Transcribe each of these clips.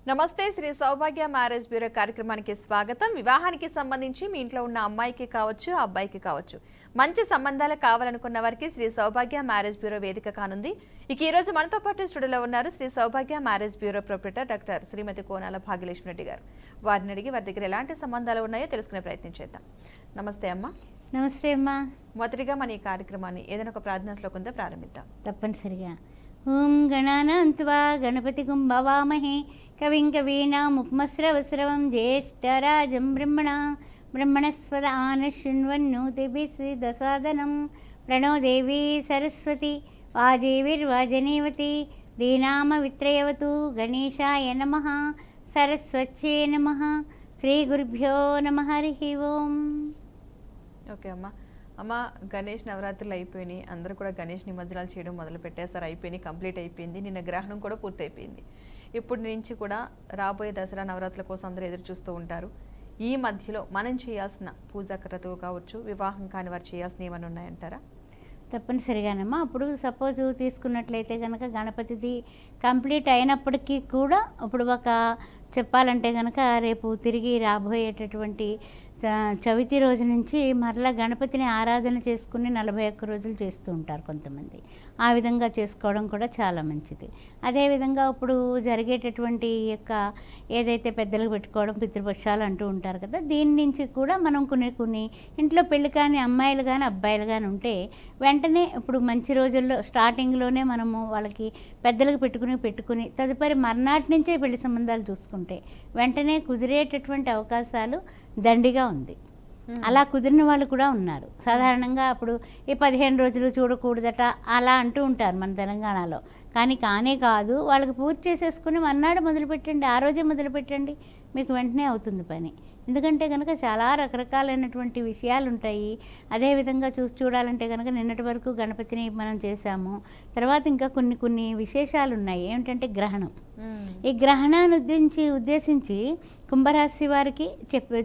నమస్తే శ్రీ సౌభాగ్య marriage bureau కార్యక్రమానికి స్వాగతం. వివాహానికి సంబంధించి మీ ఇంట్లో ఉన్న అమ్మాయికి కావచ్చు, అబ్బాయికి కావచ్చు, మంచి సంబంధాలు కావాలనుకున్న వారికి శ్రీ సౌభాగ్య మ్యారేజ్ బ్యూరో వేదిక కానుంది. ఇక ఈ రోజు మనతో పాటు స్టూడియోలో ఉన్నారు శ్రీ సౌభాగ్య మ్యారేజ్ బ్యూరో ప్రొప్రైటర్ డాక్టర్ శ్రీమతి కోనాల భాగ్యలక్ష్మి రెడ్డి గారు. వారిని అడిగి వారి దగ్గర ఎలాంటి సంబంధాలు ఉన్నాయో తెలుసుకునే ప్రయత్నం చేద్దాం. నమస్తే అమ్మా. నమస్తే అమ్మా. మొదటిగా మన ఈ కార్యక్రమాన్ని ఏదైనా ఒక ప్రార్థనా శ్లోకంతో ప్రారంభిద్దాం. తప్పనిసరిగా. ఓం గణానాన్త్వా గణపతిగుం భవామహే కవిం కవీనాముపమస్రవస్రవం జ్యేష్ఠరాజం బ్రహ్మణస్పద ఆనశృణ్వన్నోతిభిశ్రీదసాదనం ప్రణో దేవీ సరస్వతి వాజేవిర్వాజనేవతి దీనామవిత్రయవతు గణేశాయ నమః సరస్వత్యే నమః శ్రీ గురుభ్యో నమః. హరి ఓం. ఓకే అమ్మా. అమ్మ, గణేష్ నవరాత్రులు అయిపోయినాయి, అందరూ కూడా గణేష్ నిమజ్జనాలు చేయడం మొదలు పెట్టేస్తారు. అయిపోయినాయి, కంప్లీట్ అయిపోయింది. నిన్న గ్రహణం కూడా పూర్తయిపోయింది. ఇప్పటి నుంచి కూడా రాబోయే దసరా నవరాత్రుల కోసం అందరూ ఎదురు చూస్తూ ఉంటారు. ఈ మధ్యలో మనం చేయాల్సిన పూజా క్రతువు కావచ్చు, వివాహం కాని వారు చేయాల్సిన ఏమైనా ఉన్నాయంటారా? తప్పనిసరిగానమ్మా. అప్పుడు సపోజ్ తీసుకున్నట్లయితే కనుక గణపతిది కంప్లీట్ అయినప్పటికీ కూడా ఇప్పుడు ఒక చెప్పాలంటే కనుక రేపు తిరిగి రాబోయేటటువంటి చవితి రోజు నుంచి మరలా గణపతిని ఆరాధన చేసుకుని 41 రోజులు చేస్తూ ఉంటారు కొంతమంది. ఆ విధంగా చేసుకోవడం కూడా చాలా మంచిది. అదేవిధంగా ఇప్పుడు జరిగేటటువంటి యొక్క ఏదైతే పెద్దలకు పెట్టుకోవడం పితృపక్షాలు అంటూ ఉంటారు కదా, దీని నుంచి కూడా మనం కొన్ని ఇంట్లో పెళ్లి కాని అమ్మాయిలు కానీ అబ్బాయిలు కానీ ఉంటే వెంటనే ఇప్పుడు మంచి రోజుల్లో స్టార్టింగ్లోనే మనము వాళ్ళకి పెద్దలకు పెట్టుకుని తదుపరి మర్నాటి నుంచే పెళ్లి సంబంధాలు చూసుకుంటే వెంటనే కుదిరేటటువంటి అవకాశాలు దండిగా ఉంది. అలా కుదిరిన వాళ్ళు కూడా ఉన్నారు. సాధారణంగా అప్పుడు ఈ 15 రోజులు చూడకూడదట అలా అంటూ ఉంటారు మన తెలంగాణలో. కానీ కానే కాదు, వాళ్ళకి పూర్తి చేసేసుకుని మర్నాడు మొదలుపెట్టండి, ఆ రోజే మొదలుపెట్టండి, మీకు వెంటనే అవుతుంది పని. ఎందుకంటే కనుక చాలా రకరకాలైనటువంటి విషయాలు ఉంటాయి. అదేవిధంగా చూడాలంటే కనుక నిన్నటి వరకు గణపతిని మనం చేశాము. తర్వాత ఇంకా కొన్ని విశేషాలు ఉన్నాయి. ఏమిటంటే గ్రహణం. ఈ గ్రహణాన్ని ఉద్దేశించి కుంభరాశి వారికి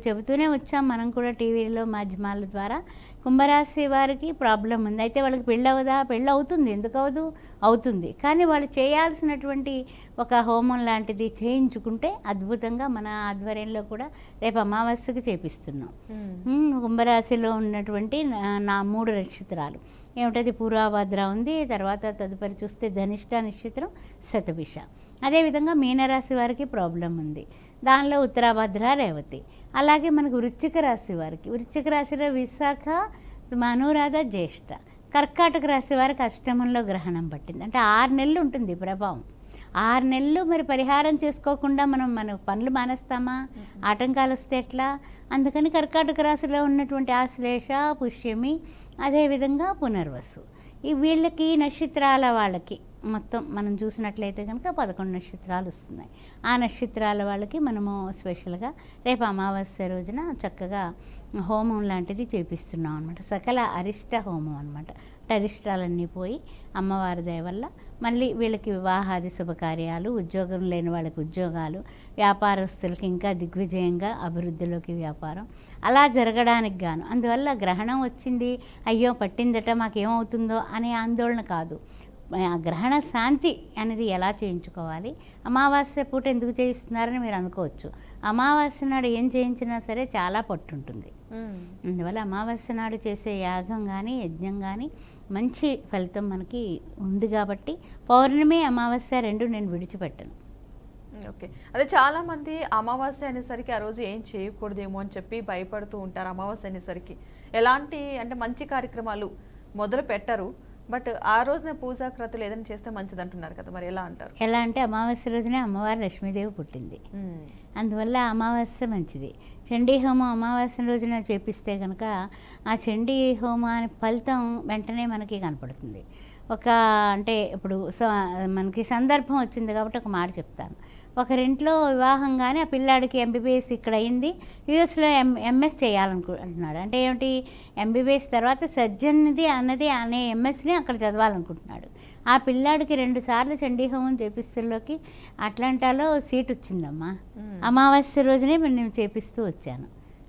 చెబుతూనే వచ్చాం మనం కూడా టీవీలో మాధ్యమాల ద్వారా. కుంభరాశి వారికి ప్రాబ్లం ఉంది. అయితే వాళ్ళకి పెళ్ళి అవదా? పెళ్ళి అవుతుంది. ఎందుకు అవదు? అవుతుంది. కానీ వాళ్ళు చేయాల్సినటువంటి ఒక హోమం లాంటిది చేయించుకుంటే అద్భుతంగా మన ఆధ్వర్యంలో కూడా రేపు అమావాస్యకి చేపిస్తున్నాం. కుంభరాశిలో ఉన్నటువంటి నా 3 నక్షత్రాలు ఏమిటది? పూర్వభద్ర ఉంది, తర్వాత తదుపరి చూస్తే ధనిష్ట నక్షత్రం, శతభిష. అదేవిధంగా మీనరాశి వారికి ప్రాబ్లం ఉంది, దానిలో ఉత్తరాభద్ర, రేవతి. అలాగే మనకు వృశ్చిక రాశి వారికి, వృశ్చిక రాశిలో విశాఖ, అనురాధ, జ్యేష్ఠ. కర్కాటక రాశి వారికి అష్టమంలో గ్రహణం పట్టింది. అంటే 6 నెలలు ఉంటుంది ప్రభావం. 6 నెలలు మరి పరిహారం చేసుకోకుండా మన పనులు మానేస్తామా? ఆటంకాలు వస్తే ఎట్లా? అందుకని కర్కాటక రాశిలో ఉన్నటువంటి ఆశ్లేష, పుష్యమి, అదేవిధంగా పునర్వసు, ఈ వీళ్ళకి నక్షత్రాల వాళ్ళకి మొత్తం మనం చూసినట్లయితే కనుక 11 నక్షత్రాలు వస్తున్నాయి. ఆ నక్షత్రాల వాళ్ళకి మనము స్పెషల్గా రేపు అమావాస్య రోజున చక్కగా హోమం లాంటిది చేపిస్తున్నాం అనమాట. సకల అరిష్ట హోమం అనమాట. అరిష్టాలన్నీ పోయి అమ్మవారి దయ వల్ల మళ్ళీ వీళ్ళకి వివాహాది శుభకార్యాలు, ఉద్యోగం లేని వాళ్ళకి ఉద్యోగాలు, వ్యాపారస్తులకి ఇంకా దిగ్విజయంగా అభివృద్ధిలోకి వ్యాపారం అలా జరగడానికి గాను. అందువల్ల గ్రహణం వచ్చింది, అయ్యో పట్టిందట మాకేమవుతుందో అనే ఆందోళన కాదు. ఆ గ్రహణ శాంతి అనేది ఎలా చేయించుకోవాలి, అమావాస్య పూట ఎందుకు చేయిస్తున్నారని మీరు అనుకోవచ్చు. అమావాస్య నాడు ఏం చేయించినా సరే చాలా పట్టుంటుంది. అందువల్ల అమావాస్య నాడు చేసే యాగం కానీ యజ్ఞం కానీ మంచి ఫలితం మనకి ఉంది. కాబట్టి పౌర్ణమి అమావాస్య 2 నేను విడిచిపెట్టను. ఓకే. అదే చాలా మంది అమావాస్య అనేసరికి ఆ రోజు ఏం చేయకూడదేమో అని చెప్పి భయపడుతూ ఉంటారు. అమావాస్య అనేసరికి ఎలాంటి అంటే మంచి కార్యక్రమాలు మొదలు పెట్టరు, బట్ ఆ రోజున పూజా క్రతులు ఏదైనా చేస్తే మంచిది అంటున్నారు కదా, మరి ఎలా అంటారు? ఎలా అంటే అమావాస్య రోజునే అమ్మవారు లక్ష్మీదేవి పుట్టింది. అందువల్ల అమావాస్య మంచిది. చండీ హోమం అమావాస్య రోజున చేపిస్తే కనుక ఆ చండీ హోమాని ఫలితం వెంటనే మనకి కనపడుతుంది. అంటే ఇప్పుడు మనకి సందర్భం వచ్చింది కాబట్టి ఒక మాట చెప్తాను. ఒకరింట్లో వివాహం కానీ ఆ పిల్లాడికి MBBS ఇక్కడ అయింది, యూఎస్లో MS చేయాలనుకుంటున్నాడు. అంటే ఏమిటి? MBBS తర్వాత సర్జన్ది అనే MSని అక్కడ చదవాలనుకుంటున్నాడు. ఆ పిల్లాడికి 2 సార్లు చండీహోమం చేపిస్తుల్లోకి అట్లాంటాలో సీట్ వచ్చిందమ్మా. అమావాస్య రోజునే నేను చేపిస్తూ వచ్చాను.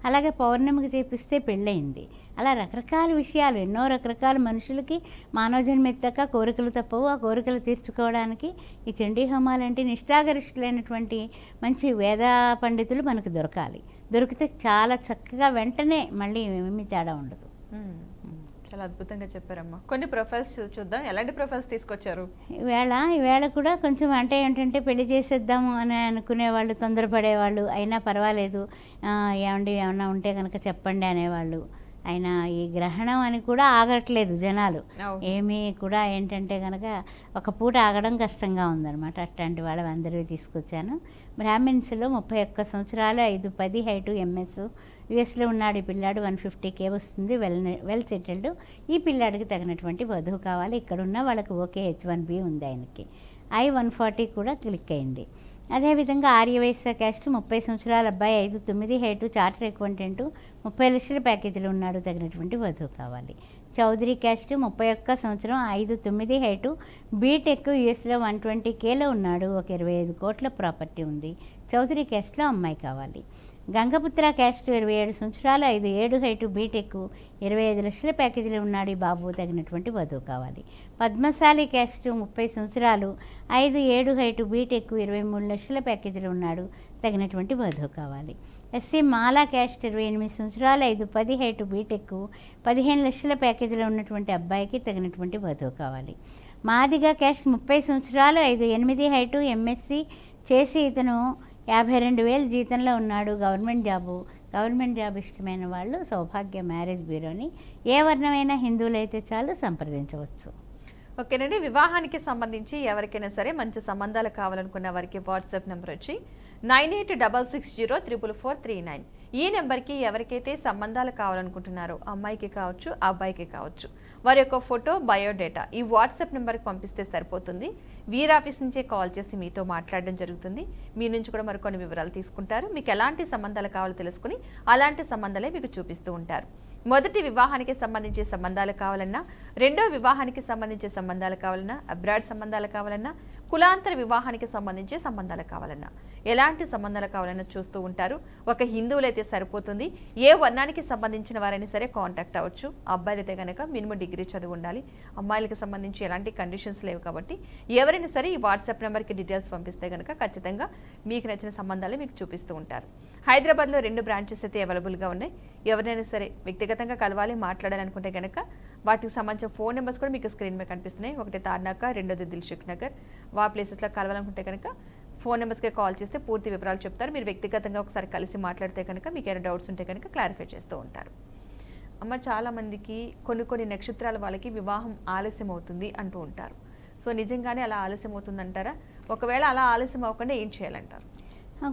అలాగే పౌర్ణమికి చేపిస్తే పెళ్ళయింది. అలా రకరకాల విషయాలు, ఎన్నో రకరకాల మనుషులకి మానవ జన్మ ఎత్తాక కోరికలు తప్పవు. ఆ కోరికలు తీర్చుకోవడానికి ఈ చండీ హోమాలంటే నిష్ఠాగరిష్ఠులైనటువంటి మంచి వేద పండితులు మనకు దొరకాలి. దొరికితే చాలా చక్కగా వెంటనే మళ్ళీ ఏమీ తేడా ఉండదు. చాలా అద్భుతంగా చెప్పారమ్మా. కొన్ని ప్రొఫైల్స్ చూద్దాం. ఎలాంటి ప్రొఫైల్స్ తీసుకొచ్చారు ఈవేళ కూడా కొంచెం అంటే ఏంటంటే పెళ్లి చేసేద్దాము అని అనుకునేవాళ్ళు, తొందరపడేవాళ్ళు, అయినా పర్వాలేదు ఏమండి ఏమన్నా ఉంటే కనుక చెప్పండి అనేవాళ్ళు. అయినా ఈ గ్రహణం అని కూడా ఆగట్లేదు జనాలు. ఏమీ కూడా ఏంటంటే కనుక ఒక పూట ఆగడం కష్టంగా ఉందన్నమాట. అట్లాంటి వాళ్ళవి అందరివి తీసుకొచ్చాను. బ్రాహ్మిన్స్లో 31 సంవత్సరాలు, 5'10" హైటు, MS, యుఎస్లో ఉన్నాడు ఈ పిల్లాడు. 150K వస్తుంది, వెల్ సెటిల్డ్. ఈ పిల్లాడికి తగినటువంటి వధువు కావాలి. ఇక్కడున్న వాళ్ళకి ఓకే, H1B ఉంది ఆయనకి. I-140 కూడా క్లిక్ అయింది. అదేవిధంగా ఆర్యవైశ్య క్యాస్ట్, 30 సంవత్సరాల అబ్బాయి, 5'9" హైటు, చార్టర్ అకౌంటెంట్, 30 లక్షల ప్యాకేజీలో ఉన్నాడు, తగినటువంటి వధువు కావాలి. చౌదరి క్యాస్ట్, 31 సంవత్సరం, 5'9" హైటు, బీటెక్, యుఎస్లో 120Kలో ఉన్నాడు, ఒక 25 కోట్ల ప్రాపర్టీ ఉంది. చౌదరి క్యాస్ట్లో అమ్మాయి కావాలి. గంగపుత్ర క్యాస్ట్, 27 సంవత్సరాలు, 5'7" హైటు, బీటెక్, 25 లక్షల ప్యాకేజీలో ఉన్నాడు ఈ బాబు, తగినటువంటి వధువు కావాలి. పద్మశాలి క్యాస్ట్, 30 సంవత్సరాలు, 5'7" హైటు, బీటెక్, 23 లక్షల ప్యాకేజీలో ఉన్నాడు, తగినటువంటి వధువు కావాలి. ఎస్సీ మాలా క్యాస్ట్, 28 సంవత్సరాలు, 5'10" హైటు, బీటెక్, 15 లక్షల ప్యాకేజీలో ఉన్నటువంటి అబ్బాయికి తగినటువంటి వధువు కావాలి. మాదిగా క్యాస్ట్, 30 సంవత్సరాలు, 5'8" హైటు, MSc చేసి ఇతను 52,000 జీతంలో ఉన్నాడు, గవర్నమెంట్ జాబ్ ఇష్టమైన వాళ్ళు సౌభాగ్య మ్యారేజ్ బ్యూరోని ఏ వర్ణమైన హిందువులైతే చాలు సంప్రదించవచ్చు. ఓకేనండి. వివాహానికి సంబంధించి ఎవరికైనా సరే మంచి సంబంధాలు కావాలనుకున్న వారికి వాట్సాప్ నెంబర్ వచ్చి 9866044439. ఈ నెంబర్కి ఎవరికైతే సంబంధాలు కావాలనుకుంటున్నారో అమ్మాయికి కావచ్చు, అబ్బాయికి కావచ్చు, వారి యొక్క ఫోటో, బయోడేటా ఈ వాట్సాప్ నెంబర్కి పంపిస్తే సరిపోతుంది. వీర్ ఆఫీస్ నుంచే కాల్ చేసి మీతో మాట్లాడడం జరుగుతుంది. మీ నుంచి కూడా మరికొన్ని వివరాలు తీసుకుంటారు. మీకు ఎలాంటి సంబంధాలు కావాలో తెలుసుకుని అలాంటి సంబంధాలే మీకు చూపిస్తూ ఉంటారు. మొదటి వివాహానికి సంబంధించి సంబంధాలు కావాలన్నా, రెండో వివాహానికి సంబంధించి సంబంధాలు కావాలన్నా, అబ్రాడ్ సంబంధాలు కావాలన్నా, కులాంతర వివాహానికి సంబంధించి సంబంధాలు కావాలన్నా, ఎలాంటి సంబంధాలు కావాలన్నా చూస్తూ ఉంటారు. ఒక హిందువులైతే సరిపోతుంది. ఏ వర్ణానికి సంబంధించిన వారైనా సరే కాంటాక్ట్ అవ్వచ్చు. అబ్బాయిలైతే కనుక మినిమం డిగ్రీ చదువు ఉండాలి. అమ్మాయిలకు సంబంధించి ఎలాంటి కండిషన్స్ లేవు కాబట్టి ఎవరైనా సరే ఈ వాట్సాప్ నెంబర్కి డీటెయిల్స్ పంపిస్తే కనుక ఖచ్చితంగా మీకు నచ్చిన సంబంధాలు మీకు చూపిస్తూ ఉంటారు. హైదరాబాద్లో 2 బ్రాంచెస్ అయితే అవైలబుల్గా ఉన్నాయి. ఎవరైనా సరే వ్యక్తిగతంగా కలవాలి, మాట్లాడాలనుకుంటే కనుక వాటికి సంబంధించిన ఫోన్ నెంబర్స్ కూడా మీకు స్క్రీన్ మీద కనిపిస్తున్నాయి. ఒకటి తార్నాక, రెండోది దిల్సుఖ్ నగర్. ఆ ప్లేసెస్లో కలవాలనుకుంటే కనుక ఫోన్ నెంబర్స్కి కాల్ చేస్తే పూర్తి వివరాలు చెప్తారు. మీరు వ్యక్తిగతంగా ఒకసారి కలిసి మాట్లాడితే కనుక మీకు ఏమైనా డౌట్స్ ఉంటే కనుక క్లారిఫై చేస్తూ ఉంటారు. అమ్మ, చాలామందికి కొన్ని నక్షత్రాల వాళ్ళకి వివాహం ఆలస్యం అవుతుంది అంటూ ఉంటారు. సో నిజంగానే అలా ఆలస్యం అవుతుందంటారా? ఒకవేళ అలా ఆలస్యం అవ్వకుండా ఏం చేయాలంటారు?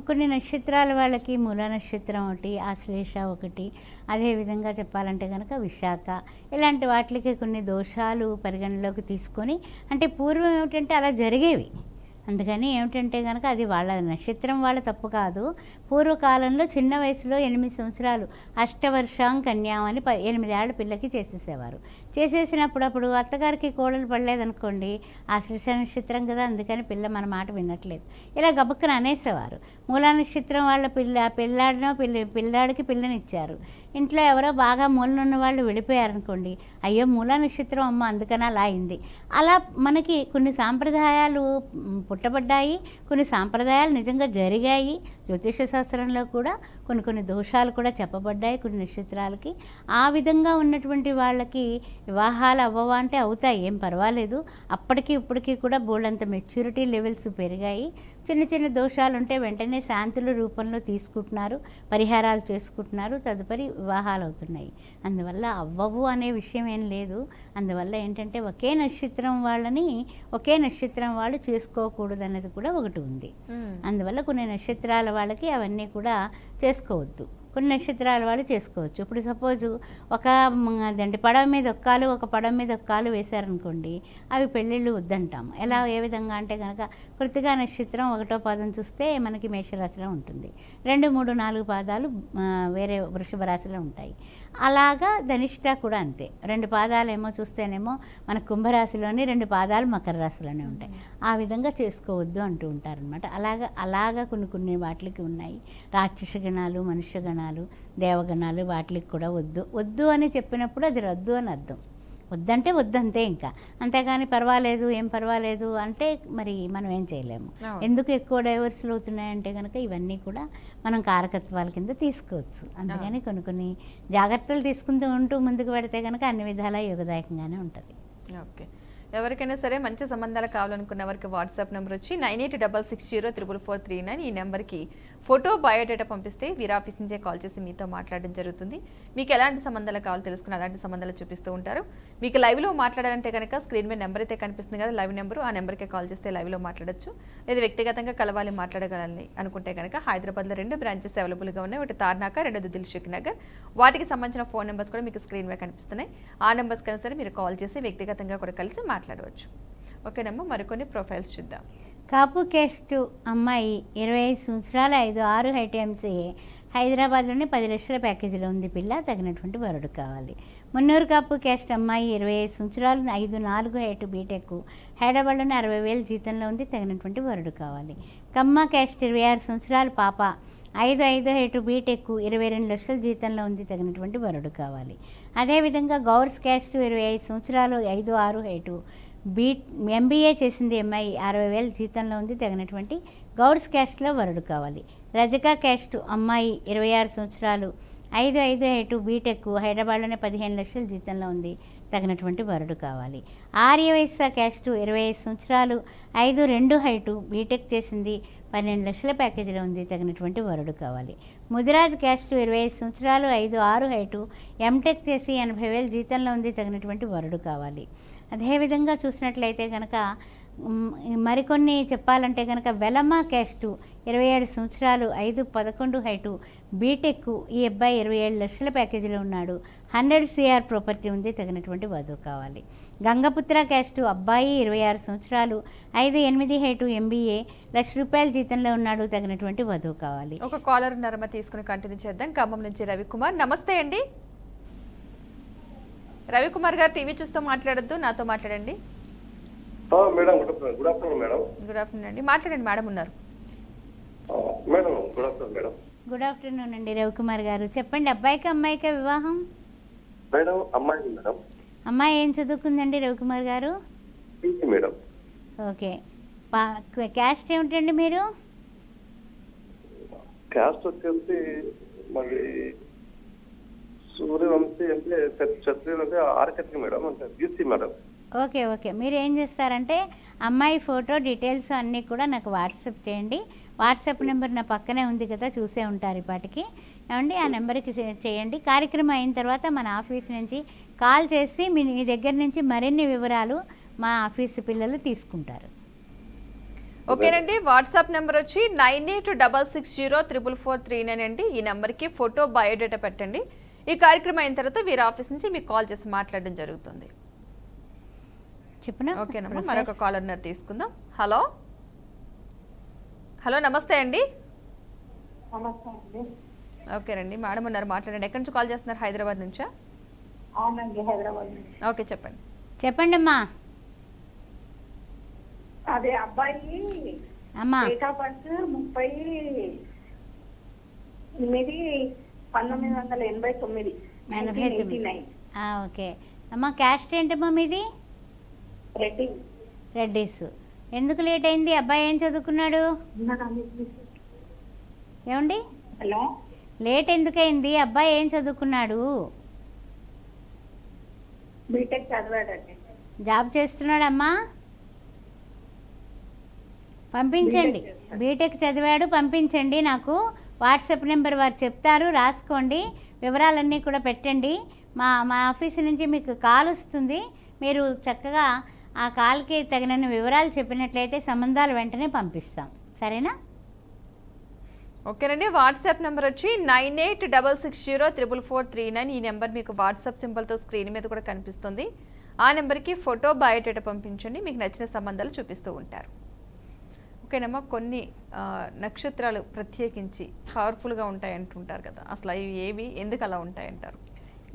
కొన్ని నక్షత్రాల వాళ్ళకి మూల నక్షత్రం ఒకటి, ఆశ్లేష ఒకటి, అదేవిధంగా చెప్పాలంటే కనుక విశాఖ, ఇలాంటి వాటికి కొన్ని దోషాలు పరిగణలోకి తీసుకొని, అంటే పూర్వం ఏమిటంటే అలా జరిగేవి. అందుకని ఏమిటంటే కనుక అది వాళ్ళ నక్షత్రం వాళ్ళ తప్పు కాదు. పూర్వకాలంలో చిన్న వయసులో 8 సంవత్సరాలు అష్టవర్షాం కన్యాం అని 8 ఏళ్ల పిల్లకి చేసేసేవారు. చేసేసినప్పుడు అప్పుడు అత్తగారికి కోడలు పడలేదనుకోండి, ఆ శ్రీశ నక్షత్రం కదా, అందుకని పిల్ల మన మాట వినట్లేదు, ఇలా గబుక్కున అనేసేవారు. మూలా నక్షత్రం వాళ్ళ పిల్లాడికి పిల్లనిచ్చారు. ఇంట్లో ఎవరో బాగా మూలనున్న వాళ్ళు వెళ్ళిపోయారనుకోండి, అయ్యో మూలా నక్షత్రం అమ్మ అందుకని అలా అయింది. అలా మనకి కొన్ని సాంప్రదాయాలు పుట్టబడ్డాయి, కొన్ని సాంప్రదాయాలు నిజంగా జరిగాయి. జ్యోతిష శాస్త్రంలో కూడా కొన్ని దోషాలు కూడా చెప్పబడ్డాయి కొన్ని నక్షత్రాలకి. ఆ విధంగా ఉన్నటువంటి వాళ్ళకి వివాహాలు అవ్వవా అంటే అవుతాయి, ఏం పర్వాలేదు. అప్పటికి ఇప్పటికీ కూడా బోల్డంత మెచ్యూరిటీ లెవెల్స్ పెరిగాయి. చిన్న దోషాలు ఉంటే వెంటనే శాంతుల రూపంలో తీసుకుంటున్నారు, పరిహారాలు చేసుకుంటున్నారు, తదుపరి వివాహాలు అవుతున్నాయి. అందువల్ల అవ్వవు అనే విషయం ఏం లేదు. అందువల్ల ఏంటంటే ఒకే నక్షత్రం వాళ్ళు చేసుకోకూడదు అన్నది కూడా ఒకటి ఉంది. అందువల్ల కొన్ని నక్షత్రాల వాళ్ళకి అవన్నీ కూడా చేసుకోవద్దు, కొన్ని నక్షత్రాల వాళ్ళు చేసుకోవచ్చు. ఇప్పుడు సపోజు ఒక పడవ మీద ఒక్కాలు, ఒక పడవ మీద ఒక్కాలు వేశారనుకోండి, అవి పెళ్ళిళ్ళు వద్దంటాం. ఏ విధంగా అంటే కనుక కృత్తికా నక్షత్రం 1వ పాదం చూస్తే మనకి మేషరాశిలో ఉంటుంది, 2, 3, 4 పాదాలు వేరే వృషభ రాశిలో ఉంటాయి. అలాగా ధనిష్ట కూడా అంతే. 2 పాదాలేమో చూస్తేనేమో మన కుంభరాశిలోని 2 పాదాలు మకర రాశిలోనే ఉంటాయి. ఆ విధంగా చేసుకోవద్దు అంటూ ఉంటారనమాట. అలాగా కొన్ని వాటికి ఉన్నాయి. రాక్షస గణాలు, మనుష్య గణాలు, దేవగణాలు వాటికి కూడా వద్దు అని చెప్పినప్పుడు అది రద్దు అని అర్థం. వద్దంటే వద్దంతే ఇంకా. అంతేగాని పర్వాలేదు, ఏం పర్వాలేదు అంటే మరి మనం ఏం చేయలేము. ఎందుకు ఎక్కువ డైవర్స్లు అవుతున్నాయంటే కనుక ఇవన్నీ కూడా మనం కారకత్వాల కింద తీసుకోవచ్చు. అందుకని కొన్ని జాగ్రత్తలు తీసుకుంటూ ముందుకు పెడితే కనుక అన్ని విధాలా యోగదాయకంగానే ఉంటుంది. ఓకే. ఎవరికైనా సరే మంచి సంబంధాలు కావాలనుకున్న వారికి వాట్సాప్ నెంబర్ వచ్చి 9866044439. ఈ నెంబర్కి ఫోటో బయోడేటా పంపిస్తే వీరి ఆఫీస్ నుంచే కాల్ చేసి మీతో మాట్లాడడం జరుగుతుంది. మీకు ఎలాంటి సంబంధాలు కావాలో తెలుసుకుని అలాంటి సంబంధాలు చూపిస్తూ ఉంటారు. మీకు లైవ్లో మాట్లాడాలంటే కనుక స్క్రీన్ మీద నెంబర్ అయితే కనిపిస్తుంది కదా, లైవ్ నెంబరు. ఆ నెంబర్కే కాల్ చేస్తే లైవ్లో మాట్లాడచ్చు. లేదా వ్యక్తిగతంగా కలవాలి, మాట్లాడగలని అనుకుంటే కనుక హైదరాబాద్లో 2 బ్రాంచెస్ అవైలబుల్గా ఉన్నాయి. ఒకటి తార్నాక, 2 దిల్సుఖ్ నగర్. వాటికి సంబంధించిన ఫోన్ నెంబర్స్ కూడా మీకు స్క్రీన్ మీద కనిపిస్తున్నాయి. ఆ నెంబర్స్ కన్నా సరే మీరు కాల్ చేసి వ్యక్తిగతంగా కూడా కలిసి మాట్లాడవచ్చు. ఓకేనమ్మా, మరికొన్ని ప్రొఫైల్స్ చూద్దాం. కాపు కేస్ట్ అమ్మాయి 25 సంవత్సరాలు 5'6" హైట్ ఎంసీఏ హైదరాబాద్లోని 10 లక్షల ప్యాకేజీలో ఉంది పిల్ల. తగినటువంటి వరుడు కావాలి. మున్నూరు కాపు కేస్ట్ అమ్మాయి 25 సంవత్సరాలు 5'4" హైట్ బీటెక్ హైదరాబాద్లోని 60,000 జీతంలో ఉంది. తగినటువంటి వరుడు కావాలి. కమ్మ కేస్ట్ 26 సంవత్సరాలు పాప 5'5" హైట్ బీటెక్ 22 లక్షల జీతంలో ఉంది. తగినటువంటి వరుడు కావాలి. అదేవిధంగా గౌడ్స్ క్యాస్ట్ 25 సంవత్సరాలు 5'6" హైటు ఎంబీఏ చేసింది అమ్మాయి 60,000 జీతంలో ఉంది. తగినటువంటి గౌడ్స్ క్యాస్ట్లో వరుడు కావాలి. రజకా క్యాస్ట్ అమ్మాయి 26 సంవత్సరాలు 5'5" హైటు బీటెక్ హైదరాబాద్లోనే 15 లక్షల జీతంలో ఉంది. తగినటువంటి వరుడు కావాలి. ఆర్యవైశ్య క్యాస్ట్ 25 సంవత్సరాలు 5'2" హైటు బీటెక్ చేసింది 12 లక్షల ప్యాకేజీలో ఉంది. తగినటువంటి వరుడు కావాలి. ముదిరాజ్ క్యాస్ట్ 25 సంవత్సరాలు 5'6" హైటు ఎంటెక్ చేసి 80,000 జీతంలో ఉంది. తగినటువంటి వరుడు కావాలి. అదేవిధంగా చూసినట్లయితే కనుక మరికొన్ని చెప్పాలంటే కనుక వెలమ క్యాస్టు 27 సంవత్సరాలు 5'11" హైటు బీటెక్ ఈ అబ్బాయి 27 లక్షల ప్యాకేజీలో ఉన్నాడు. 100 CR ప్రాపర్టీ ఉంది. తగినటువంటి వధువు కావాలి. గంగపుత్ర క్యాస్టు అబ్బాయి 26 సంవత్సరాలు 5'8" హైటు ఎంబీఏ ₹1,00,000 జీతంలో ఉన్నాడు. తగినటువంటి వధువు కావాలి. ఒక కాలర్ నర్మ తీసుకుని కంటిన్యూ చేద్దాం. ఖమ్మం నుంచి రవికుమార్. నమస్తే అండి రవికుమార్ గారు. టీవీ చూస్తూ మాట్లాడద్దు, నాతో మాట్లాడండి. Madam good afternoon madam. Good afternoon అండి, మాట్లాడండి. మేడం ఉన్నారు. Madam good afternoon madam. Good afternoon అండి రవికుమార్ గారు. చెప్పండి, అబ్బాయికి అమ్మాయికి వివాహం? మేడం అమ్మాయి మేడం. అమ్మాయి ఏం చదువుకుందండి రవికుమార్ గారు? PG madam. ఓకే. క్యాస్ట్ ఏమిటండి మీరు? క్యాస్ట్ వచ్చేసి మరి సూర్యవంశీ అంటే క్షత్రియ అంటే ఆర్కెట్ మేడం, అంటే బీసీ మేడం. ఓకే. మీరు ఏం చేస్తారంటే అమ్మాయి ఫోటో డీటెయిల్స్ అన్నీ కూడా నాకు వాట్సాప్ చేయండి. వాట్సాప్ నెంబర్ నా పక్కనే ఉంది కదా, చూసే ఉంటారు ఇప్పటికి. ఏమండి, ఆ నెంబర్కి చేయండి. కార్యక్రమం అయిన తర్వాత మన ఆఫీస్ నుంచి కాల్ చేసి మీ దగ్గర నుంచి మరిన్ని వివరాలు మా ఆఫీసు పిల్లలు తీసుకుంటారు. ఓకేనండి. వాట్సాప్ నెంబర్ వచ్చి 9866044439 అండి. ఈ నెంబర్కి ఫోటో బయోడేటా పెట్టండి. ఈ కార్యక్రమం అయిన తర్వాత వీరి ఆఫీస్ నుంచి మీకు కాల్ చేసి మాట్లాడడం జరుగుతుంది. చెప్పనా? ఓకేనమ్మా, మరొక కాలర్ తీసుకుందాం. హలో నమస్తే అండి. ఓకేనండి, మేడం ఉన్నారు, మాట్లాడండి. ఎక్కడి నుంచి కాల్ చేస్తున్నారు? హైదరాబాద్ నుంచా? అవునండి, హైదరాబాద్ నుంచి. ఓకే, చెప్పండి అమ్మా. అదే అబ్బాయి అమ్మా డేట్ ఆఫ్ బర్త్ 30/8/1989. ఓకే అమ్మా. క్యాస్ట్ ఏంటమ్మా మీది? రెడ్డి. రెడ్డిస్. ఎందుకు లేట్ అయింది? అబ్బాయి ఏం చదువుకున్నాడు? ఏమండి, హలో, లేట్ ఎందుకయింది? అబ్బాయి ఏం చదువుకున్నాడు? బీటెక్ చదివాడండి. జాబ్ చేస్తున్నాడమ్మా? పంపించండి. బీటెక్ చదివాడు, పంపించండి. నాకు వాట్సాప్ నెంబర్ వారు చెప్తారు, రాసుకోండి. వివరాలన్నీ కూడా పెట్టండి. మా ఆఫీస్ నుంచి మీకు కాల్ వస్తుంది. మీరు చక్కగా ఆ కాల్కి తగిన వివరాలు చెప్పినట్లయితే సంబంధాలు వెంటనే పంపిస్తాం. సరేనా? ఓకేనండి. వాట్సాప్ నెంబర్ వచ్చి 9866044439. ఈ నెంబర్ మీకు వాట్సాప్ సింబల్తో స్క్రీన్ మీద కూడా కనిపిస్తుంది. ఆ నెంబర్కి ఫోటో బయోడేటా పంపించండి. మీకు నచ్చిన సంబంధాలు చూపిస్తూ ఉంటారు. ఓకేనమ్మా, కొన్ని నక్షత్రాలు ప్రత్యేకించి పవర్ఫుల్గా ఉంటాయి అంటుంటారు కదా, అసలు అవి ఏవి, ఎందుకు అలా ఉంటాయంటారు?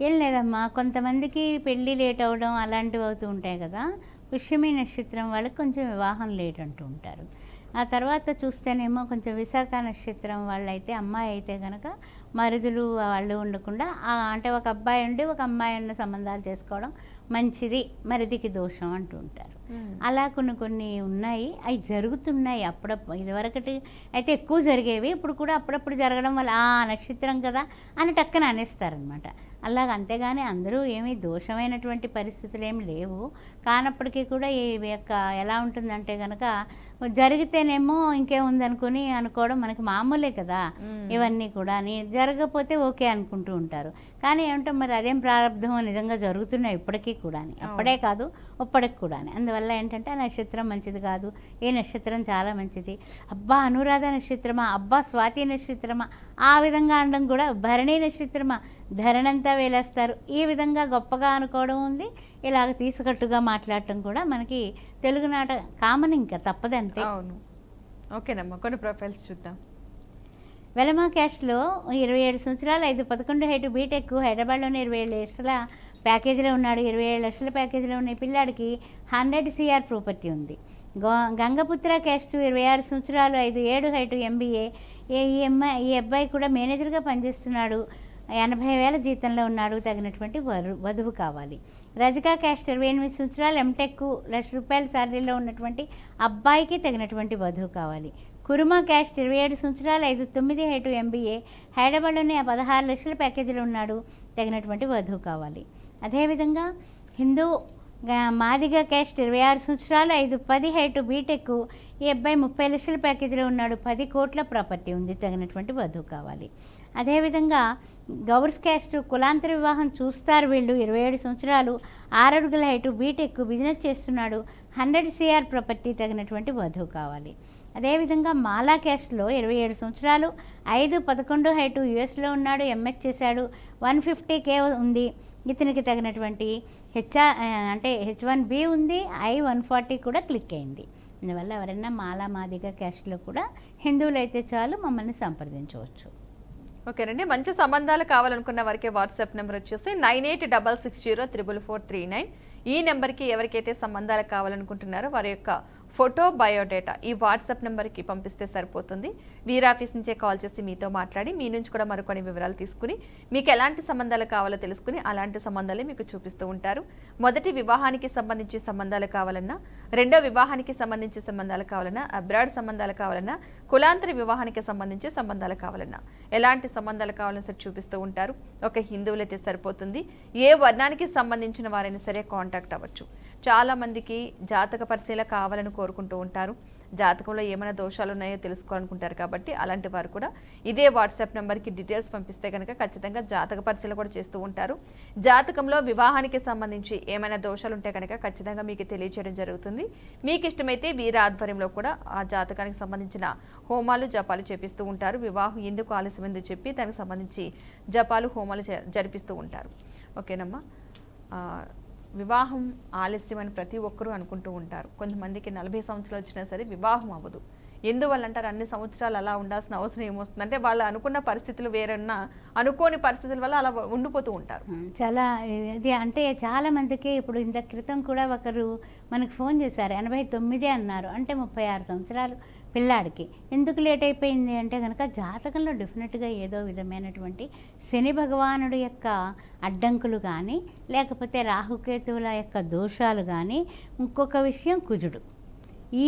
ఏం లేదమ్మా, కొంతమందికి పెళ్ళి లేట్ అవ్వడం అలాంటివి అవుతూ ఉంటాయి కదా. పుష్యమి నక్షత్రం వాళ్ళకి కొంచెం వివాహం లేట్ అంటూ ఉంటారు. ఆ తర్వాత చూస్తేనేమో కొంచెం విశాఖ నక్షత్రం వాళ్ళైతే, అమ్మాయి అయితే కనుక మరుదులు వాళ్ళు ఉండకుండా అంటే ఒక అబ్బాయి ఉండి ఒక అమ్మాయి ఉన్న సంబంధాలు చేసుకోవడం మంచిది, మరిదికి దోషం అంటూ ఉంటారు. అలా కొన్ని ఉన్నాయి, అవి జరుగుతున్నాయి అప్పుడప్పుడు. ఇదివరకటి అయితే ఎక్కువ జరిగేవి, ఇప్పుడు కూడా అప్పుడప్పుడు జరగడం వల్ల నక్షత్రం కదా అని టక్కన అనేస్తారనమాట. అలాగ, అంతేగాని అందరూ ఏమీ దోషమైనటువంటి పరిస్థితులు ఏమి లేవు. కానప్పటికీ కూడా ఈ యొక్క ఎలా ఉంటుందంటే కనుక జరిగితేనేమో ఇంకేముందనుకుని అనుకోవడం మనకి మామూలే కదా. ఇవన్నీ కూడా జరగకపోతే ఓకే అనుకుంటూ ఉంటారు. కానీ ఏమంటే మరి అదేం ప్రారంభమో నిజంగా జరుగుతున్నాయి ఇప్పటికీ కూడా, అప్పుడే కాదు ఇప్పటికి కూడా. అందువల్ల ఏంటంటే ఆ నక్షత్రం మంచిది కాదు, ఏ నక్షత్రం చాలా మంచిది, అబ్బా అనురాధ నక్షత్రమా, అబ్బా స్వాతి నక్షత్రమా, ఆ విధంగా అనడం కూడా, భరణి నక్షత్రమా, ధరణంతా వేలేస్తారు, ఈ విధంగా గొప్పగా అనుకోవడం ఉంది. ఇలాగ తీసుకట్టుగా మాట్లాడటం కూడా మనకి తెలుగునాట కామన్, ఇంకా తప్పదంతే. అవును. ఓకేనమ్మా, కొన్ని ప్రొఫైల్స్ చూద్దాం. వెలమా క్యాస్ట్లో 27 సంవత్సరాలు, 5-11 హైట్, బీటెక్, హైదరాబాద్లోనే 27 లక్షల ప్యాకేజీలో ఉన్నాడు. 27 లక్షల ప్యాకేజీలో ఉన్న ఈ పిల్లాడికి 100 CR ప్రాపర్టీ ఉంది. గంగపుత్ర క్యాస్ట్, 26 సంవత్సరాలు, 5-7 హైట్, MBA. ఈ అబ్బాయి కూడా మేనేజర్గా పనిచేస్తున్నాడు. 80,000 జీతంలో ఉన్నాడు. తగినటువంటి వధువు కావాలి. రజకా క్యాస్ట్, 28 సంవత్సరాలు, MTech, ₹1,00,000 శాలరీలో ఉన్నటువంటి అబ్బాయికి తగినటువంటి వధువు కావాలి. కురుమా క్యాస్ట్, 27 సంవత్సరాలు, 5-9 హైట్, MBA. హైదరాబాద్లోనే 16 లక్షల ప్యాకేజీలో ఉన్నాడు. తగినటువంటి వధువు కావాలి. అదేవిధంగా హిందూ మాదిగ క్యాస్ట్, 26 సంవత్సరాలు, 5-10 హైట్, బీటెక్. ఈ అబ్బాయి 30 లక్షల ప్యాకేజీలో ఉన్నాడు. 10 కోట్ల ప్రాపర్టీ ఉంది. తగినటువంటి వధువు కావాలి. అదేవిధంగా గౌడ్స్ క్యాస్ట్, కులాంతర వివాహం చూస్తారు వీళ్ళు. 27 సంవత్సరాలు, 6 అడుగుల హైటు, బీటెక్, బిజినెస్ చేస్తున్నాడు. 100 CR ప్రాపర్టీ. తగినటువంటి వధువు కావాలి. అదేవిధంగా మాలా క్యాస్ట్లో 27 సంవత్సరాలు, 5-11 హైటు, యుఎస్లో ఉన్నాడు. ఎంఎస్ చేశాడు. 150K ఉంది. ఇతనికి తగినటువంటి H1B ఉంది. I-140 కూడా క్లిక్ అయింది. అందువల్ల ఎవరైనా మాలా మాదిగ క్యాస్ట్లో కూడా హిందువులు అయితే చాలు, మమ్మల్ని సంప్రదించవచ్చు. ఓకేనండి, మంచి సంబంధాలు కావాలనుకున్న వారికి వాట్సాప్ నెంబర్ వచ్చేసి 9866044439. ఈ నెంబర్కి ఎవరికైతే సంబంధాలు కావాలనుకుంటున్నారో వారి యొక్క ఫోటో, బయోడేటా ఈ వాట్సాప్ నెంబర్కి పంపిస్తే సరిపోతుంది. వీరి ఆఫీస్ నుంచే కాల్ చేసి మీతో మాట్లాడి మీ నుంచి కూడా మరికొన్ని వివరాలు తీసుకుని మీకు ఎలాంటి సంబంధాలు కావాలో తెలుసుకుని అలాంటి సంబంధాలే మీకు చూపిస్తూ ఉంటారు. మొదటి వివాహానికి సంబంధించి సంబంధాలు కావాలన్నా, రెండో వివాహానికి సంబంధించి సంబంధాలు కావాలన్నా, అబ్రాడ్ సంబంధాలు కావాలన్నా, కులాంతర వివాహానికి సంబంధించి సంబంధాలు కావాలన్నా, ఎలాంటి సంబంధాలు కావాలని సరే చూపిస్తూ ఉంటారు. ఒక హిందువులైతే సరిపోతుంది. ఏ వర్ణానికి సంబంధించిన వారైనా సరే కాంటాక్ట్ అవ్వచ్చు. చాలా మందికి జాతక పరిశీలన కావాలని కోరుకుంటూ ఉంటారు. జాతకంలో ఏమైనా దోషాలు ఉన్నాయో తెలుసుకోవాలనుకుంటారు. కాబట్టి అలాంటి వారు కూడా ఇదే వాట్సాప్ నెంబర్కి డీటెయిల్స్ పంపిస్తే కనుక ఖచ్చితంగా జాతక పరిశీలన కూడా చేస్తూ ఉంటారు. జాతకంలో వివాహానికి సంబంధించి ఏమైనా దోషాలు ఉంటే కనుక ఖచ్చితంగా మీకు తెలియజేయడం జరుగుతుంది. మీకు ఇష్టమైతే వీరి ఆధ్వర్యంలో కూడా ఆ జాతకానికి సంబంధించిన హోమాలు, జపాలు చేపిస్తూ ఉంటారు. వివాహం ఎందుకు ఆలస్యమైందో చెప్పి దానికి సంబంధించి జపాలు, హోమాలు జరిపిస్తూ ఉంటారు. ఓకేనమ్మా, వివాహం ఆలస్యమని ప్రతి ఒక్కరూ అనుకుంటూ ఉంటారు. కొంతమందికి 40 సంవత్సరాలు వచ్చినా సరే వివాహం అవ్వదు. ఎందువల్ల అంటారు? అన్ని సంవత్సరాలు అలా ఉండాల్సిన అవసరం ఏమొస్తుంది అంటే వాళ్ళు అనుకున్న పరిస్థితులు వేరన్నా అనుకోని పరిస్థితుల వల్ల అలా ఉండిపోతూ ఉంటారు. చాలా ఇది అంటే చాలా మందికి ఇప్పుడు ఇంత క్రితం కూడా ఒకరు మనకు ఫోన్ చేశారు. 89 అన్నారు. అంటే 36 సంవత్సరాలు పిల్లాడికి. ఎందుకు లేట్ అయిపోయింది అంటే కనుక జాతకంలో డెఫినెట్గా ఏదో విధమైనటువంటి శని భగవానుడి యొక్క అడ్డంకులు కానీ, లేకపోతే రాహుకేతువుల యొక్క దోషాలు కానీ, ఇంకొక విషయం కుజుడు.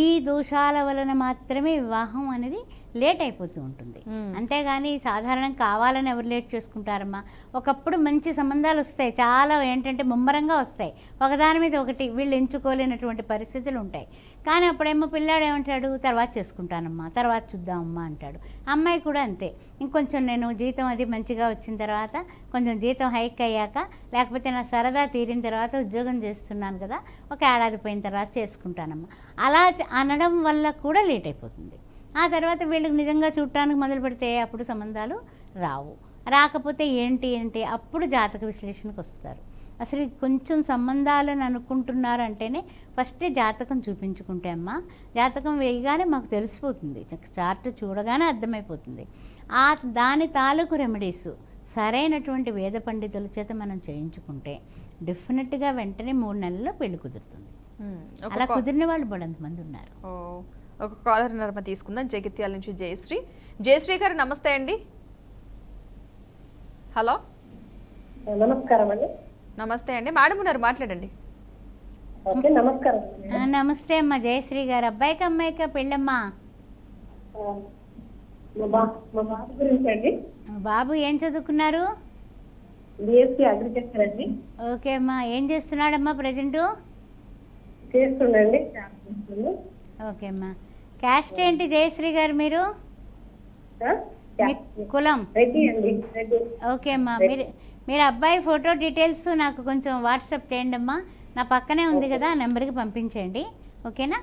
ఈ దోషాల వలన మాత్రమే వివాహం అనేది లేట్ అయిపోతూ ఉంటుంది. అంతేగాని సాధారణం కావాలని ఎవరు లేట్ చేసుకుంటారమ్మా? ఒకప్పుడు మంచి సంబంధాలు వస్తాయి, చాలా ఏంటంటే ముమ్మరంగా వస్తాయి, ఒకదాని మీద ఒకటి వీళ్ళు ఎంచుకోలేనటువంటి పరిస్థితులు ఉంటాయి. కానీ అప్పుడేమో పిల్లాడు ఏమంటాడు? తర్వాత చేసుకుంటానమ్మా, తర్వాత చూద్దామమ్మా అంటాడు. అమ్మాయి కూడా అంతే. ఇంకొంచెం నేను జీతం అది మంచిగా వచ్చిన తర్వాత, కొంచెం జీతం హైక్ అయ్యాక, లేకపోతే నా సరదా తీరిన తర్వాత, ఉద్యోగం చేస్తున్నాను కదా, ఒక ఏడాది పోయిన తర్వాత చేసుకుంటానమ్మా అలా అనడం వల్ల కూడా లేట్ అయిపోతుంది. ఆ తర్వాత వీళ్ళకి నిజంగా చూడటానికి మొదలు పెడితే అప్పుడు సంబంధాలు రావు. రాకపోతే ఏంటి అప్పుడు జాతక విశ్లేషణకు వస్తారు. అసలు కొంచెం సంబంధాలను అనుకుంటున్నారు అంటేనే ఫస్ట్ జాతకం చూపించుకుంటే అమ్మా, జాతకం వేయగానే మాకు తెలిసిపోతుంది, చార్ట్ చూడగానే అర్థమైపోతుంది. దాని తాలూకు రెమెడీస్ సరైనటువంటి వేద పండితుల చేత మనం చేయించుకుంటే డెఫినెట్గా వెంటనే 3 నెలల్లో పెళ్లి కుదురుతుంది. ఒక అలా కుదిరిన వాళ్ళు బోడంతమంది ఉన్నారు. ఓ, ఒక కాలర్ నర్మ తీసుకుందాం. జగిత్యాల నుంచి జయశ్రీ. జయశ్రీ గారు నమస్తే అండి. హలో, నమస్కారం అండి. నమస్తే అండి. మేడం ఉన్నారు, మాట్లాడండి. ఓకే, నమస్కారం. నమస్తే అమ్మ జయశ్రీ గారు. అబ్బాయికి అమ్మాయికా పెళ్ళమ్మా? మా బాబు గురించి అండి. బాబు ఏం చదువుకున్నారు? బిఎస్సీ అగ్రికల్చర్ అండి. ఓకే అమ్మా, ఏం చేస్తున్నాడమ్మా ప్రజెంటు? చేస్తుండండి. ఓకే అమ్మా. క్యాస్ట్ ఏంటి జయశ్రీ గారు మీరు? మీ కులం? రెడ్డి అండి. రెడ్డి. ఓకే అమ్మా. మీరు అబ్బాయి ఫోటో డీటెయిల్స్ నాకు కొంచెం వాట్సాప్ చేయండి అమ్మా. నా పక్కనే ఉంది కదా, ఆ నెంబర్కి పంపించండి. ఓకేనా?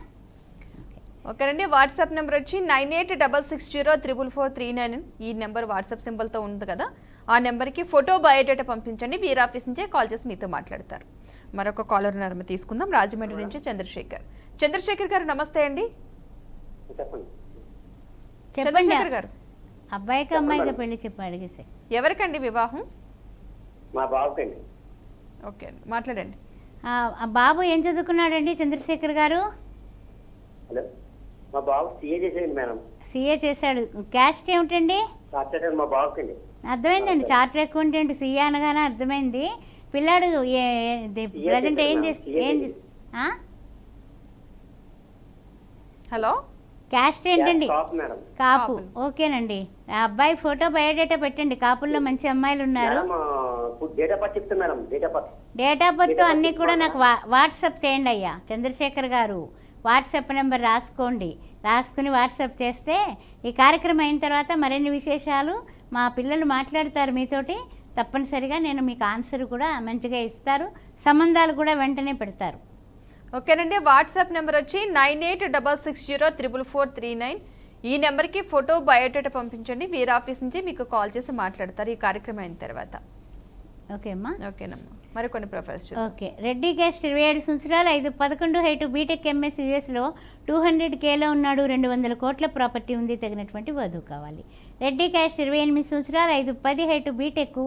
ఓకేనండి. వాట్సాప్ నెంబర్ వచ్చి 9866044439. ఈ నెంబర్ వాట్సాప్ సింబల్తో ఉంది కదా, ఆ నెంబర్కి ఫోటో బయోడేటా పంపించండి. వీఆర్ ఆఫీస్ నుంచే కాల్ చేసి మీతో మాట్లాడతారు. మరొక కాలర్ నర్మ తీసుకుందాం. రాజమండ్రి నుంచి చంద్రశేఖర్. చంద్రశేఖర్ గారు నమస్తే అండి. చెప్పండి. చంద్రశేఖర్ గారు, అబ్బాయికి అమ్మాయికి పెళ్లి చెప్పి అడిగేసే. ఎవరికండి వివాహం? మా బాబుకండి. ఓకే అండి, మాట్లాడండి. ఆ బాబు ఏం చదువుకున్నాడండి చంద్రశేఖర్ గారు? హలో, మా బాబు సీఏ చేసేయండి మేడం. సీఏ చేశాడు. క్యాస్ట్ ఏమిటండి? సాక్షాత్ మా బాబుకండి. అర్థమైందండి, చార్టర్ అకౌంటెంట్ సీఏ అనగానే అర్థమైంది. పిల్లాడు ప్రజెంట్ ఏం చేస్తా? హలో, క్యాస్ట్ ఏంటండి? కాపు మేడం. కాపు. ఓకేనండి. ఆ అబ్బాయి ఫోటో బయోడేటా పెట్టండి. కాపుల్లో మంచి అమ్మాయిలు ఉన్నారు. డేట్ ఆఫ్ బర్త్ చెప్తాను madam. Date of birth, date of birth అన్నీ కూడా నాకు వాట్సాప్ చేయండి అయ్యా చంద్రశేఖర్ గారు. వాట్సాప్ నెంబర్ రాసుకుని వాట్సాప్ చేస్తే ఈ కార్యక్రమం అయిన తర్వాత మరిన్ని విశేషాలు మా పిల్లలు మాట్లాడతారు మీతోటి. తప్పనిసరిగా నేను మీకు ఆన్సర్ కూడా మంచిగా ఇస్తారు. సంబంధాలు కూడా వెంటనే పెడతారు. ఓకేనండి. వాట్సాప్ నెంబర్ వచ్చి 9866044439. ఈ నెంబర్కి ఫోటో బయోడేటా పంపించండి. వీఆర్ ఆఫీస్ నుంచి మీకు కాల్ చేసి మాట్లాడతారు ఈ కార్యక్రమం అయిన తర్వాత. ఓకే అమ్మా. ఓకేనమ్మా. మరికొన్ని ప్రొఫైల్స్. ఓకే. రెడ్డి క్యాస్ట్ 27 సంవత్సరాలు, 5'11" హైట్, బీటెక్ ఎంఎస్ యూఎస్లో 200Kలో ఉన్నాడు. 200 కోట్ల ప్రాపర్టీ ఉంది. తగినటువంటి వధువు కావాలి. రెడ్డి క్యాస్ట్ 28 సంవత్సరాలు, 5'10" హైట్, బీటెక్.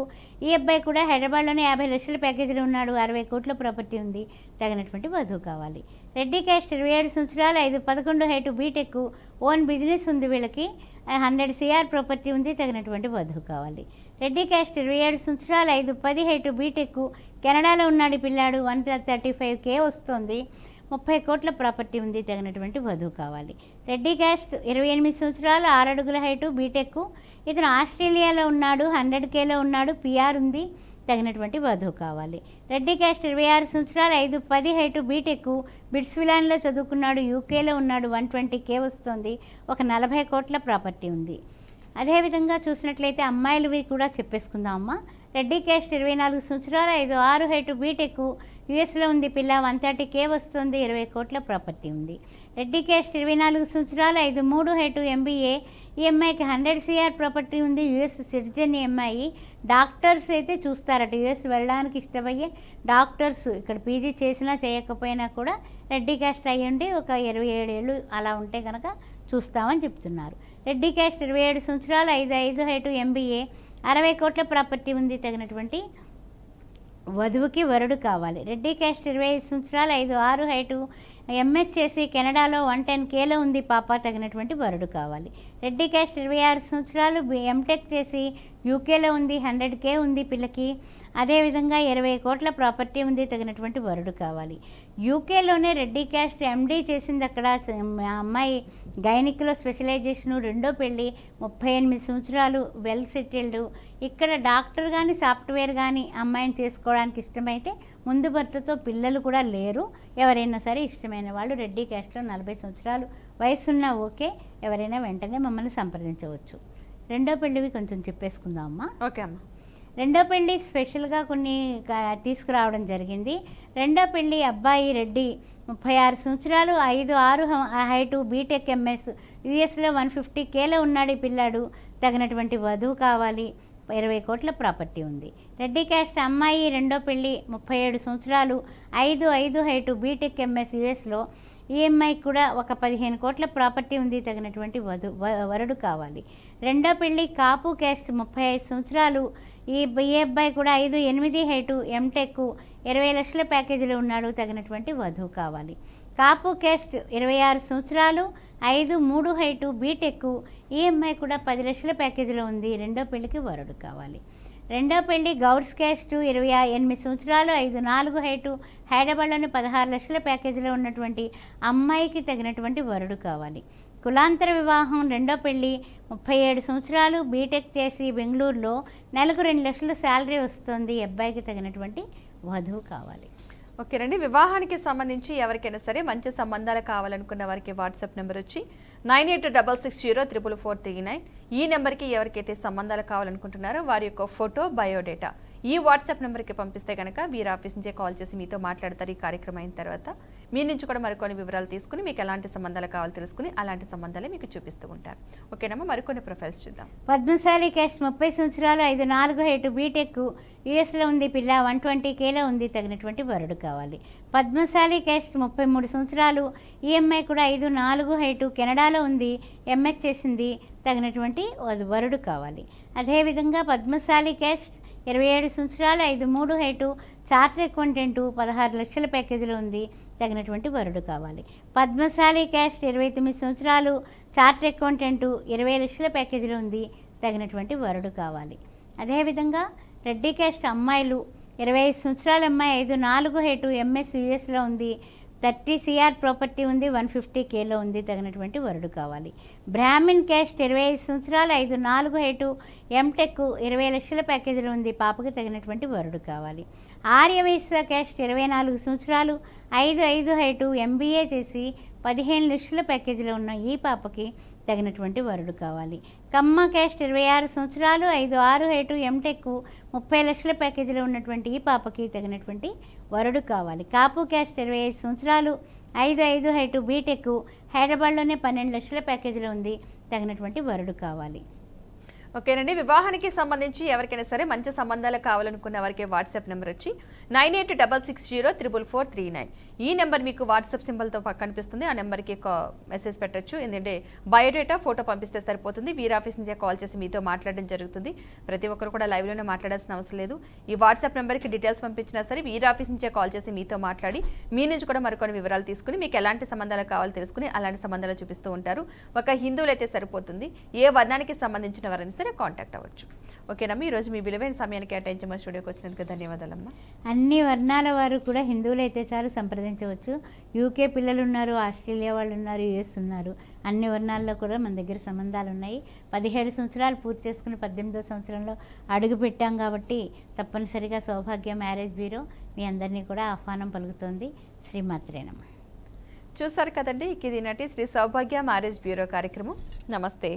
ఈ అబ్బాయి కూడా హైదరాబాద్లోనే 50 లక్షల ప్యాకేజీలో ఉన్నాడు. 60 కోట్ల ప్రాపర్టీ ఉంది. తగినటువంటి వధువు కావాలి. రెడ్డి క్యాస్ట్ 27 సంవత్సరాలు, 5'11" హైట్, బీటెక్. ఓన్ బిజినెస్ ఉంది వీళ్ళకి. 100 CR ప్రాపర్టీ ఉంది. తగినటువంటి వధువు కావాలి. రెడ్డి క్యాస్ట్ 27 సంవత్సరాలు, 5'10" హైట్, బీటెక్. కెనడాలో ఉన్నాడు పిల్లాడు. 135K వస్తుంది. 30 కోట్ల ప్రాపర్టీ ఉంది. తగినటువంటి వధువు కావాలి. రెడ్డి క్యాస్ట్ 28 సంవత్సరాలు, 6 అడుగుల హైటు, బీటెక్. ఇతను ఆస్ట్రేలియాలో ఉన్నాడు. 100Kలో ఉన్నాడు. PR ఉంది. తగినటువంటి వధువు కావాలి. రెడ్డి క్యాస్ట్ 26 సంవత్సరాలు, 5'10" హైటు, బీటెక్. బిట్స్విలాన్లో చదువుకున్నాడు. UKలో ఉన్నాడు. 120K వస్తుంది. ఒక 40 కోట్ల ప్రాపర్టీ ఉంది. అదేవిధంగా చూసినట్లయితే అమ్మాయిలవి కూడా చెప్పేసుకుందాం అమ్మ. రెడ్డి క్యాస్ట్ 24 సంవత్సరాలు, 5'6" హైటు, బీటెక్. యుఎస్లో ఉంది పిల్ల. 130K వస్తుంది. 20 కోట్ల ప్రాపర్టీ ఉంది. రెడ్డి క్యాస్ట్ 24 సంవత్సరాలు, 5'3" హైటు, MBA. ఈ అమ్మాయికి 100 CR ప్రాపర్టీ ఉంది. US citizen. ఈ అమ్మాయి డాక్టర్స్ అయితే చూస్తారట. US వెళ్ళడానికి ఇష్టమయ్యే డాక్టర్స్ ఇక్కడ PG చేసినా చేయకపోయినా కూడా రెడ్డి క్యాస్ట్ అయ్యండి ఒక 27 ఏళ్ళు అలా ఉంటే కనుక చూస్తామని చెప్తున్నారు. రెడ్డి క్యాస్ట్ 27 సంవత్సరాలు, 5'5" హైటు, MBA. 60 కోట్ల ప్రాపర్టీ ఉంది. తగినటువంటి వధువుకి వరుడు కావాలి. రెడ్డి క్యాస్ట్ 25 సంవత్సరాలు, 5'6" హైటు, MS చేసి కెనడాలో 110Kలో ఉంది పాప. తగినటువంటి వరుడు కావాలి. రెడ్డి క్యాస్ట్ 26 సంవత్సరాలు, MTech చేసి UKలో ఉంది. 100K ఉంది పిల్లకి. అదేవిధంగా 20 కోట్ల ప్రాపర్టీ ఉంది. తగినటువంటి వరుడు కావాలి. UKలోనే రెడ్డి క్యాస్ట్ MD చేసింది అక్కడ. అమ్మాయి గైనిక్లో స్పెషలైజేషను. రెండో పెళ్ళి. 38 సంవత్సరాలు, వెల్ సెటిల్డ్. ఇక్కడ డాక్టర్ కానీ సాఫ్ట్వేర్ కానీ అమ్మాయిని చేసుకోవడానికి ఇష్టమైతే ముందు భర్తతో పిల్లలు కూడా లేరు. ఎవరైనా సరే ఇష్టమైన వాళ్ళు రెడ్డి క్యాస్ట్లో 40 సంవత్సరాలు వయసున్నా ఓకే. ఎవరైనా వెంటనే మమ్మల్ని సంప్రదించవచ్చు. రెండో పెళ్ళివి కొంచెం చెప్పేసుకుందాం అమ్మా. ఓకే అమ్మా. రెండో పెళ్ళి స్పెషల్గా కొన్ని తీసుకురావడం జరిగింది. రెండో పెళ్ళి అబ్బాయి రెడ్డి 36 సంవత్సరాలు, 5'6" హైటు, బీటెక్ MS. యుఎస్లో 150Kలో ఉన్నాడు ఈ పిల్లాడు. తగినటువంటి వధువు కావాలి. 20 కోట్ల ప్రాపర్టీ ఉంది. రెడ్డి క్యాస్ట్ అమ్మాయి రెండో పెళ్ళి 37 సంవత్సరాలు, 5'5" హైటు, బీటెక్ MS. యుఎస్లో. ఈ అమ్మాయికి కూడా ఒక 15 కోట్ల ప్రాపర్టీ ఉంది. తగినటువంటి వరుడు కావాలి. రెండో పెళ్ళి కాపు క్యాస్ట్ 35 సంవత్సరాలు, ఈ అబ్బాయి కూడా 5'8" హైటు, ఎంటెక్, 20 లక్షల ప్యాకేజీలో ఉన్నాడు, తగినటువంటి వధువు కావాలి. కాపు కేస్ట్ 26 సంవత్సరాలు, 5'3" హైటు, బీటెక్, ఈ అమ్మాయి కూడా 10 లక్షల ప్యాకేజీలో ఉంది, రెండో పెళ్లికి వరుడు కావాలి. రెండో పెళ్లి గౌడ్స్ క్యాస్ట్, 28 సంవత్సరాలు, 5'4" హైటు, హైదరాబాద్లోని 16 లక్షల ప్యాకేజీలో ఉన్నటువంటి అమ్మాయికి తగినటువంటి వరుడు కావాలి. కులాంతర వివాహం రెండో పెళ్లి, 37 సంవత్సరాలు, బీటెక్ చేసి బెంగళూరులో, నెలకు 2 లక్షల శాలరీ వస్తుంది, అబ్బాయికి తగినటువంటి వధువు కావాలి. ఓకేనండి. వివాహానికి సంబంధించి ఎవరికైనా సరే మంచి సంబంధాలు కావాలనుకున్న వారికి వాట్సాప్ నెంబర్ వచ్చి 9866044439. ఈ నెంబర్కి ఎవరికైతే సంబంధాలు కావాలనుకుంటున్నారో వారి యొక్క ఫోటో, బయోడేటా ఈ వాట్సాప్ నెంబర్కి పంపిస్తే కనుక వీరు ఆఫీస్ నుంచే కాల్ చేసి మీతో మాట్లాడతారు. ఈ కార్యక్రమం అయిన తర్వాత మీ నుంచి కూడా మరికొన్ని వివరాలు తీసుకుని మీకు ఎలాంటి సంబంధాలు కావాలో తెలుసుకుని అలాంటి సంబంధాలే మీకు చూపిస్తూ ఉంటారు. ఓకేనమ్మా, మరికొన్ని ప్రొఫైల్స్ చూద్దాం. పద్మశాలి క్యాస్ట్, 30 సంవత్సరాలు, 5'4" హైటు, బీటెక్, యుఎస్లో ఉంది, పిల్ల 120Kలో ఉంది, తగినటువంటి వరుడు కావాలి. పద్మశాలి క్యాస్ట్ 33 సంవత్సరాలు, ఈఎంఐ కూడా 5'4" హైటు, కెనడాలో ఉంది, ఎంఎస్ చేసింది, తగినటువంటి వరుడు కావాలి. అదేవిధంగా పద్మశాలి క్యాస్ట్ 27 సంవత్సరాలు, 5'3" హైటు, చార్టర్ అకౌంటెంటు, 16 లక్షల ప్యాకేజీలో ఉంది, తగినటువంటి వరుడు కావాలి. పద్మశాలి క్యాస్ట్ 29 సంవత్సరాలు, చార్టర్ అకౌంటెంటు, 20 లక్షల ప్యాకేజీలో ఉంది, తగినటువంటి వరుడు కావాలి. అదేవిధంగా రెడ్డి క్యాస్ట్ అమ్మాయిలు 25 సంవత్సరాల అమ్మాయి, 5'4" హైటు, ఎంఎస్ యుఎస్లో ఉంది, 30 CR ప్రాపర్టీ ఉంది, 150Kలో ఉంది, తగినటువంటి వరుడు కావాలి. బ్రాహ్మిన్ క్యాస్ట్ 25 సంవత్సరాలు, 5'4" హైటు, ఎంటెక్, 20 లక్షల ప్యాకేజీలో ఉంది, పాపకి తగినటువంటి వరుడు కావాలి. ఆర్యవైశ్య క్యాస్ట్ 24 సంవత్సరాలు, 5'5" హైటు, MBA చేసి 15 లక్షల ప్యాకేజీలో ఉన్న ఈ పాపకి తగినటువంటి వరుడు కావాలి. కమ్మ క్యాస్ట్ 26 సంవత్సరాలు, 5'6" హైటు, ఎంటెక్, 30 లక్షల ప్యాకేజీలో ఉన్నటువంటి ఈ పాపకి తగినటువంటి వరుడు కావాలి. కాపు క్యాస్ట్ 25 సంవత్సరాలు, 5'5" హైటు, బీటెక్, హైదరాబాద్లోనే 12 లక్షల ప్యాకేజీలో ఉంది, తగినటువంటి వరుడు కావాలి. ఓకేనండి. వివాహానికి సంబంధించి ఎవరికైనా సరే మంచి సంబంధాలు కావాలనుకున్న వారికి వాట్సాప్ నెంబర్ వచ్చి 9866044439. ఈ నెంబర్ మీకు వాట్సాప్ సింబల్తో కనిపిస్తుంది. ఆ నెంబర్కి మెసేజ్ పెట్టచ్చు. ఎందుకంటే బయోడేటా, ఫోటో పంపిస్తే సరిపోతుంది. వీరి ఆఫీస్ నుంచే కాల్ చేసి మీతో మాట్లాడడం జరుగుతుంది. ప్రతి ఒక్కరు కూడా లైవ్లోనే మాట్లాడాల్సిన అవసరం లేదు. ఈ వాట్సాప్ నెంబర్కి డీటెయిల్స్ పంపించినా సరే వీరి ఆఫీస్ నుంచే కాల్ చేసి మీతో మాట్లాడి మీ నుంచి కూడా మరికొన్ని వివరాలు తీసుకుని మీకు ఎలాంటి సంబంధాలు కావాలో తెలుసుకుని అలాంటి సంబంధాలు చూపిస్తూ ఉంటారు. ఒక హిందువులు అయితే సరిపోతుంది, ఏ వర్ణానికి సంబంధించిన వారైనా సరే కాంటాక్ట్ అవ్వచ్చు. ఓకేనమ్మా, ఈరోజు మీ విలువైన సమయానికి కేటాయించి మా స్టూడియోకి వచ్చినందుకు ధన్యవాదాలమ్మా. అన్ని వర్ణాల వారు కూడా హిందువులు అయితే చాలు సంప్రదించవచ్చు. యూకే పిల్లలు ఉన్నారు, ఆస్ట్రేలియా వాళ్ళు ఉన్నారు, యుఎస్ ఉన్నారు. అన్ని వర్ణాల్లో కూడా మన దగ్గర సంబంధాలు ఉన్నాయి. 17 సంవత్సరాలు పూర్తి చేసుకుని 18వ సంవత్సరంలో అడుగు పెట్టాం కాబట్టి తప్పనిసరిగా సౌభాగ్య మ్యారేజ్ బ్యూరో మీ అందరినీ కూడా ఆహ్వానం పలుకుతోంది. శ్రీమాత్రేనమ్మ. చూసారు కదండి, ఇది నటి శ్రీ సౌభాగ్య మ్యారేజ్ బ్యూరో కార్యక్రమం. నమస్తే.